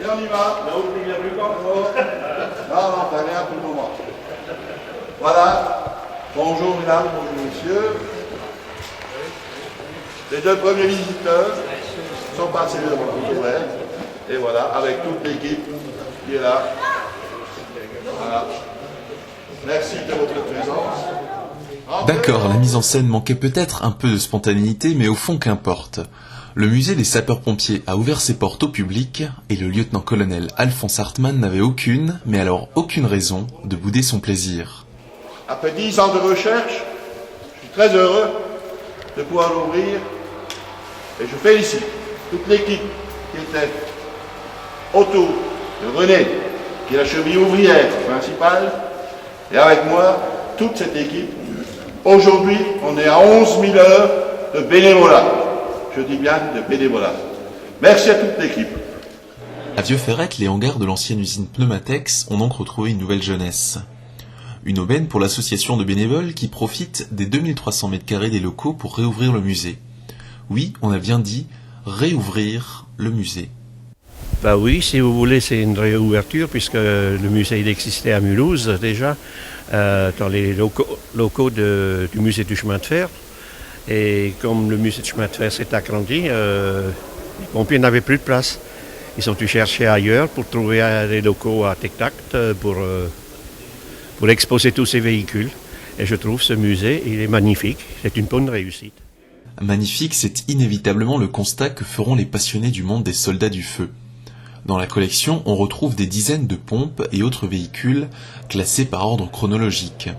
Et on y va. Là où il y a plus encore. Non, t'as rien pour le moment. Voilà. Bonjour mesdames, bonjour messieurs. Les deux premiers visiteurs sont passés devant la porte ouverte. Et voilà, avec toute l'équipe qui est là. Voilà. Merci de votre présence. D'accord, la mise en scène manquait peut-être un peu de spontanéité, mais au fond qu'importe. Le musée des sapeurs-pompiers a ouvert ses portes au public et le lieutenant-colonel Alphonse Hartmann n'avait aucune, mais alors aucune raison de bouder son plaisir. Après 10 ans de recherche, je suis très heureux de pouvoir l'ouvrir et je félicite toute l'équipe qui était autour de René, qui est la cheville ouvrière principale, et avec moi, toute cette équipe. Aujourd'hui, on est à 11 000 heures de bénévolat. Je dis bien de bénévolat. Merci à toute l'équipe. À Vieux-Ferrette, les hangars de l'ancienne usine Pneumatex ont donc retrouvé une nouvelle jeunesse. Une aubaine pour l'association de bénévoles qui profite des 2300 m² des locaux pour réouvrir le musée. Oui, on a bien dit réouvrir le musée. Bah oui, si vous voulez, c'est une réouverture puisque le musée il existait à Mulhouse déjà, dans les locaux du musée du chemin de fer. Et comme le musée du chemin de fer s'est agrandi, les pompiers n'avaient plus de place. Ils ont dû chercher ailleurs pour trouver des locaux à Tic-Tac pour exposer tous ces véhicules. Et je trouve ce musée, il est magnifique, c'est une bonne réussite. Magnifique, c'est inévitablement le constat que feront les passionnés du monde des soldats du feu. Dans la collection, on retrouve des dizaines de pompes et autres véhicules classés par ordre chronologique.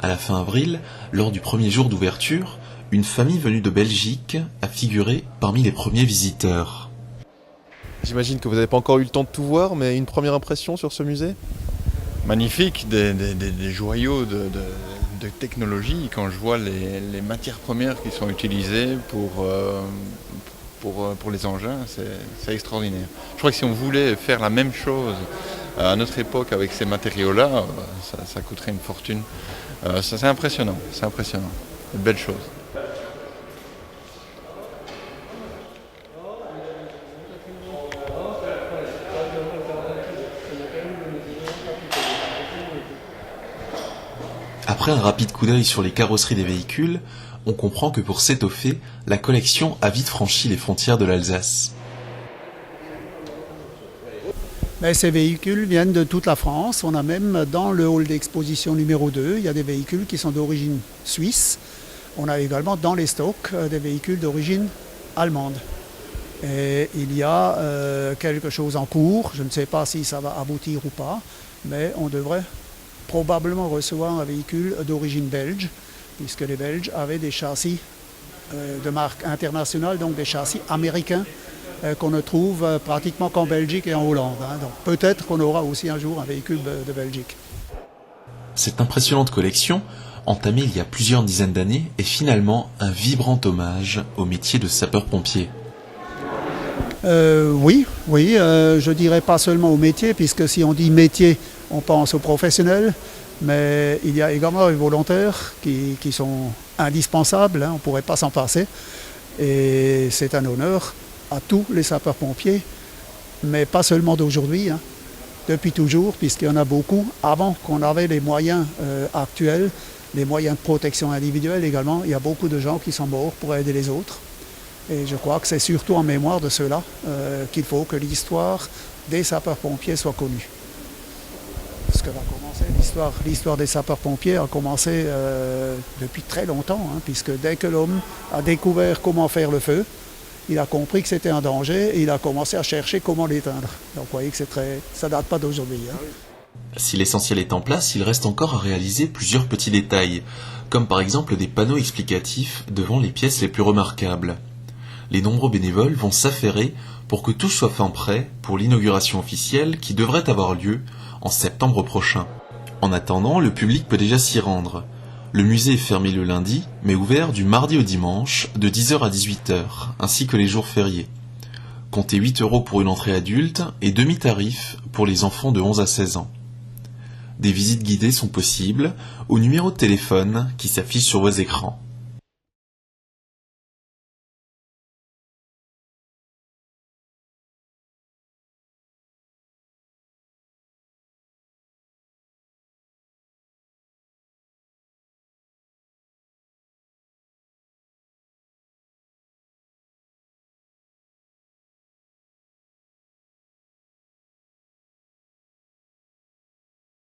À la fin avril, lors du premier jour d'ouverture, une famille venue de Belgique a figuré parmi les premiers visiteurs. J'imagine que vous n'avez pas encore eu le temps de tout voir, mais une première impression sur ce musée ? Magnifique, des joyaux de technologie quand je vois les matières premières qui sont utilisées pour les engins, c'est extraordinaire. Je crois que si on voulait faire la même chose à notre époque avec ces matériaux-là, ça coûterait une fortune. C'est impressionnant, une belle chose. Après un rapide coup d'œil sur les carrosseries des véhicules, on comprend que pour s'étoffer, la collection a vite franchi les frontières de l'Alsace. Mais ces véhicules viennent de toute la France. On a même dans le hall d'exposition numéro 2, il y a des véhicules qui sont d'origine suisse. On a également dans les stocks des véhicules d'origine allemande. Et il y a quelque chose en cours, je ne sais pas si ça va aboutir ou pas, mais on devrait probablement recevoir un véhicule d'origine belge, puisque les Belges avaient des châssis de marque internationale, donc des châssis américains qu'on ne trouve pratiquement qu'en Belgique et en Hollande. Donc peut-être qu'on aura aussi un jour un véhicule de Belgique. Cette impressionnante collection, entamée il y a plusieurs dizaines d'années, est finalement un vibrant hommage au métier de sapeur-pompier. Oui, je dirais pas seulement au métier, puisque si on dit métier, on pense aux professionnels, mais il y a également les volontaires qui sont indispensables, on ne pourrait pas s'en passer. Et c'est un honneur à tous les sapeurs-pompiers, mais pas seulement d'aujourd'hui, depuis toujours, puisqu'il y en a beaucoup. Avant qu'on avait les moyens actuels, les moyens de protection individuelle également, il y a beaucoup de gens qui sont morts pour aider les autres. Et je crois que c'est surtout en mémoire de ceux-là qu'il faut que l'histoire des sapeurs-pompiers soit connue. Ce que va commencer, l'histoire des sapeurs-pompiers a commencé depuis très longtemps, puisque dès que l'homme a découvert comment faire le feu, il a compris que c'était un danger et il a commencé à chercher comment l'éteindre. Donc vous voyez que ça date pas d'aujourd'hui. Si l'essentiel est en place, il reste encore à réaliser plusieurs petits détails, comme par exemple des panneaux explicatifs devant les pièces les plus remarquables. Les nombreux bénévoles vont s'affairer pour que tout soit fin prêt pour l'inauguration officielle qui devrait avoir lieu en septembre prochain. En attendant, le public peut déjà s'y rendre. Le musée est fermé le lundi, mais ouvert du mardi au dimanche, de 10h à 18h, ainsi que les jours fériés. Comptez 8 € pour une entrée adulte et demi-tarif pour les enfants de 11 à 16 ans. Des visites guidées sont possibles au numéro de téléphone qui s'affiche sur vos écrans.